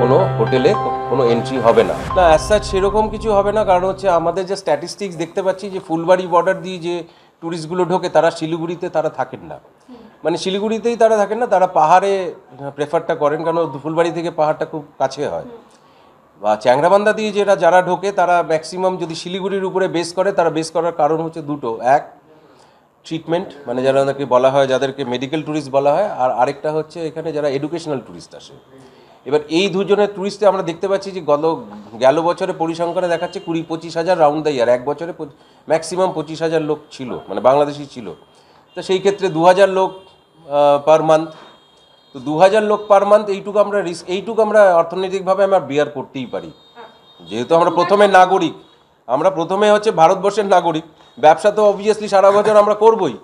কোনো হোটেলে কোনো এন্ট্রি হবে না। না, অ্যাজ সাচ সেরকম কিছু হবে না, কারণ হচ্ছে আমাদের যে স্ট্যাটিস্টিক্স দেখতে পাচ্ছি যে ফুলবাড়ি বর্ডার দিয়ে যে ট্যুরিস্টগুলো ঢোকে তারা শিলিগুড়িতে তারা থাকেন না, মানে শিলিগুড়িতেই তারা থাকেন না, তারা পাহাড়ে প্রেফারটা করেন, কারণ ফুলবাড়ি থেকে পাহাড়টা খুব কাছে হয়। বা চ্যাংরাবান্ধা দিয়ে যারা ঢোকে তারা ম্যাক্সিমাম যদি শিলিগুড়ির উপরে বেস করে, তারা বেস করার কারণ হচ্ছে দুটো, এক ট্রিটমেন্ট, মানে যাদেরকে বলা হয়, যাদেরকে মেডিকেল ট্যুরিস্ট বলা হয়, আর আরেকটা হচ্ছে এখানে যারা এডুকেশনাল ট্যুরিস্ট আসে। এবার এই দুজনের ট্যুরিস্টে আমরা দেখতে পাচ্ছি যে গেল বছরে পরিসংখ্যানে দেখাচ্ছে 20-25 হাজার রাউন্ড দ্য ইয়ার, এক বছরে ম্যাক্সিমাম 25 হাজার লোক ছিল, মানে বাংলাদেশি ছিল। তো সেই ক্ষেত্রে 2000 লোক পার মান্থ, তো 2000 লোক পার মান্থ এইটুকু আমরা অর্থনৈতিকভাবে আমরা বিয়ার করতেই পারি, যেহেতু আমরা প্রথমে নাগরিক, আমরা প্রথমে হচ্ছে ভারতবর্ষের নাগরিক, ব্যবসা তো অবভিয়াসলি সারা বছর আমরা করবই,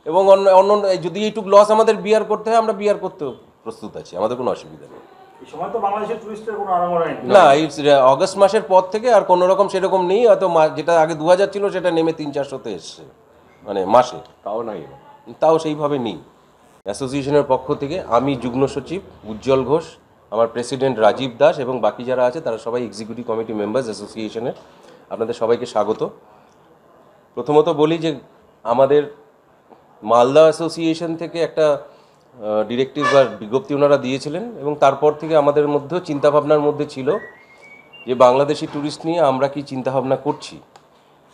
এবং অন্য যদি এইটুকু লস আমাদের বিয়ার করতে হয় আমরা বিয়ার করতেও প্রস্তুত আছি, আমাদের কোনো অসুবিধা নেই। না, এই অগস্ট মাসের পর থেকে আর কোনো রকম সেরকম নেই, হয়তো যেটা আগে 2000 ছিল সেটা নেমে 300-400-তে এসছে, মানে মাসে, তাও সেইভাবে নেই। অ্যাসোসিয়েশনের পক্ষ থেকে আমি যুগ্ম সচিব উজ্জ্বল ঘোষ, আমার প্রেসিডেন্ট রাজীব দাস এবং বাকি যারা আছে তারা সবাই এক্সিকিউটিভ কমিটি মেম্বার্স অ্যাসোসিয়েশনের। আপনাদের সবাইকে স্বাগত। প্রথমত বলি যে আমাদের মালদা অ্যাসোসিয়েশন থেকে একটা ডিরেক্টিভ বা বিজ্ঞপ্তি ওনারা দিয়েছিলেন, এবং তারপর থেকে আমাদের মধ্যেও চিন্তাভাবনার মধ্যে ছিল যে বাংলাদেশি ট্যুরিস্ট নিয়ে আমরা কি চিন্তাভাবনা করছি।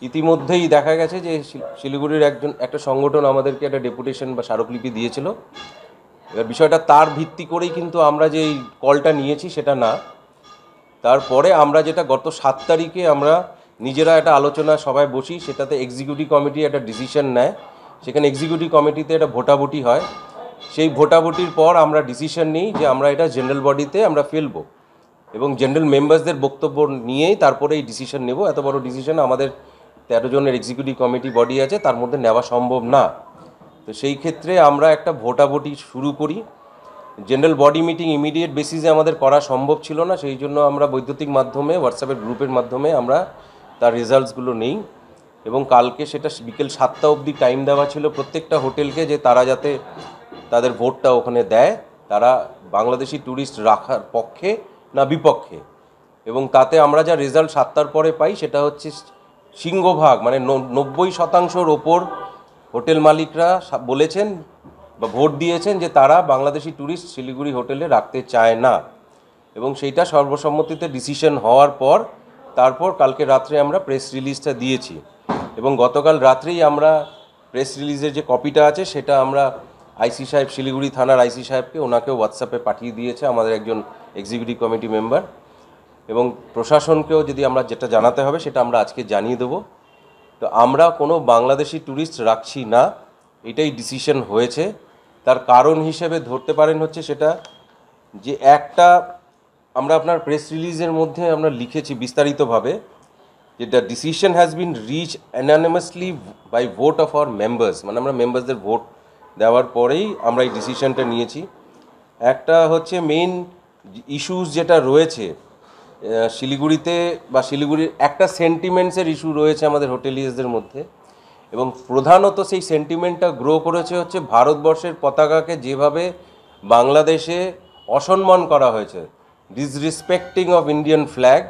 ইতিমধ্যেই দেখা গেছে যে শিলিগুড়ির একটা সংগঠন আমাদেরকে একটা ডেপুটেশন বা স্মারকলিপি দিয়েছিল। এবার বিষয়টা তার ভিত্তি করেই কিন্তু আমরা যে এই কলটা নিয়েছি সেটা না, তারপরে আমরা যেটা গত 7 তারিখে আমরা নিজেরা একটা আলোচনা সভায় বসি, সেটাতে এক্সিকিউটিভ কমিটি একটা ডিসিশন নেয়, সেখানে এক্সিকিউটিভ কমিটিতে একটা ভোটাভুটি হয়, সেই ভোটাভুটির পর আমরা ডিসিশন নিই যে আমরা এটা জেনারেল বডিতে আমরা ফেলবো, এবং জেনারেল মেম্বার্সদের বক্তব্য নিয়েই তারপরে এই ডিসিশন নেব। এত বড় ডিসিশন আমাদের 13 জনের এক্সিকিউটিভ কমিটি বডি আছে, তার মধ্যে নেওয়া সম্ভব না। তো সেই ক্ষেত্রে আমরা একটা ভোটাভুটি শুরু করি। জেনারেল বডি মিটিং ইমিডিয়েট বেসিসে আমাদের করা সম্ভব ছিল না, সেই জন্য আমরা বৈদ্যুতিক মাধ্যমে হোয়াটসঅ্যাপের গ্রুপের মাধ্যমে আমরা তার রেজাল্টসগুলো নেই, এবং কালকে সেটা বিকেল 7টা অবধি টাইম দেওয়া ছিল প্রত্যেকটা হোটেলকে, যে তারা যাতে তাদের ভোটটা ওখানে দেয়, তারা বাংলাদেশি ট্যুরিস্ট রাখার পক্ষে না বিপক্ষে। এবং তাতে আমরা যা রেজাল্ট 7টার পরে পাই সেটা হচ্ছে সিংহভাগ, মানে 90% ওপর হোটেল মালিকরা বলেছেন বা ভোট দিয়েছেন যে তারা বাংলাদেশি ট্যুরিস্ট শিলিগুড়ি হোটেলে রাখতে চায় না, এবং সেইটা সর্বসম্মতিতে ডিসিশন হওয়ার পর তারপর কালকে রাত্রে আমরা প্রেস রিলিজটা দিয়েছি, এবং গতকাল রাত্রেই আমরা প্রেস রিলিজের যে কপিটা আছে সেটা আমরা আইসি সাহেব, শিলিগুড়ি থানার আইসি সাহেবকে, ওনাকেও হোয়াটসঅ্যাপে পাঠিয়ে দিয়েছে আমাদের একজন এক্সিকিউটিভ কমিটি মেম্বার, এবং প্রশাসনকেও যদি আমরা যেটা জানাতে হবে সেটা আমরা আজকে জানিয়ে দেবো। তো আমরা কোনো বাংলাদেশি ট্যুরিস্ট রাখছি না, এটাই ডিসিশন হয়েছে। তার কারণ হিসেবে ধরতে পারেন হচ্ছে সেটা যে একটা আমরা আপনার প্রেস রিলিজের মধ্যে আমরা লিখেছি বিস্তারিতভাবে যে the decision has been reach anonymously by vote of our members, মানে আমরা মেম্বার্সদের ভোট দেওয়ার পরেই আমরা এই ডিসিশনটা নিয়েছি। একটা হচ্ছে মেইন ইস্যুস যেটা রয়েছে শিলিগুড়িতে বা শিলিগুড়ির একটা সেন্টিমেন্টসের ইস্যু রয়েছে আমাদের হোটেলিয়ার্সদের মধ্যে, এবং প্রধানত সেই সেন্টিমেন্টটা গ্রো করেছে হচ্ছে ভারতবর্ষের পতাকাকে যেভাবে বাংলাদেশে অসম্মান করা হয়েছে, ডিসরেসপেক্টিং অফ ইন্ডিয়ান ফ্ল্যাগ,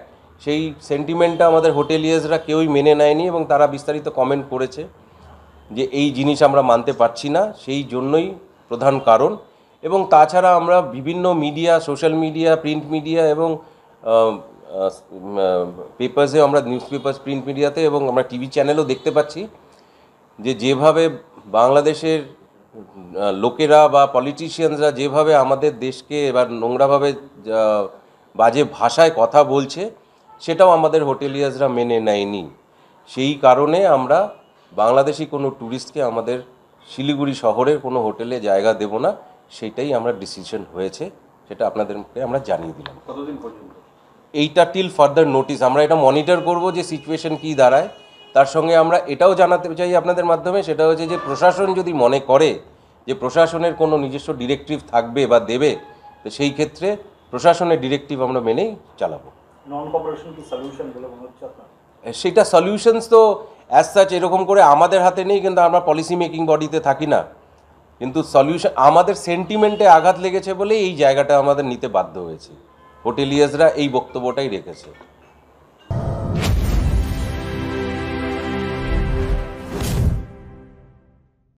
সেই সেন্টিমেন্টটা আমাদের হোটেলিয়ার্সরা কেউই মেনে নেয়নি, এবং তারা বিস্তারিত কমেন্ট করেছে যে এই জিনিস আমরা মানতে পারছি না, সেই জন্যই প্রধান কারণ। এবং তাছাড়া আমরা বিভিন্ন media, social media, print media এবং পেপার্সে, আমরা নিউজ পেপার, প্রিন্ট মিডিয়াতে এবং আমরা টিভি চ্যানেলও দেখতে পাচ্ছি যে যেভাবে বাংলাদেশের লোকেরা বা পলিটিশিয়ানসরা যেভাবে আমাদের দেশকে এবার নোংরাভাবে বাজে ভাষায় কথা বলছে, সেটাও আমাদের হোটেলিয়ার্সরা মেনে নেয়নি। সেই কারণে আমরা বাংলাদেশি কোনো ট্যুরিস্টকে আমাদের শিলিগুড়ি শহরের কোনো হোটেলে জায়গা দেব না, সেইটাই আমরা ডিসিশন হয়েছে, সেটা আপনাদেরকে আমরা জানিয়ে দিলাম। কতদিন পর্যন্ত এইটা টিল ফার্দার নোটিস, আমরা এটা মনিটর করব যে সিচুয়েশন কী দাঁড়ায়। তার সঙ্গে আমরা এটাও জানাতে চাই আপনাদের মাধ্যমে, সেটা হচ্ছে যে প্রশাসন যদি মনে করে যে প্রশাসনের কোনো নিজস্ব ডিরেক্টিভ থাকবে বা দেবে, তো সেই ক্ষেত্রে প্রশাসনের ডিরেক্টিভ আমরা মেনেই চালাবো। নন কোঅপারেশন কি সলিউশন বলে মনে হচ্ছে আপনার? সেটা সলিউশনস তো অ্যাজ সাচ এরকম করে আমাদের হাতে নেই, কিন্তু আমরা পলিসি মেকিং বডিতে থাকি না, কিন্তু সলিউশন আমাদের সেন্টিমেন্টে আঘাত লেগেছে বলে এই জায়গাটা আমাদের নিতে বাধ্য হয়েছে। হোটেলিয়ার্সরা এই বক্তব্যটাই রেখেছে।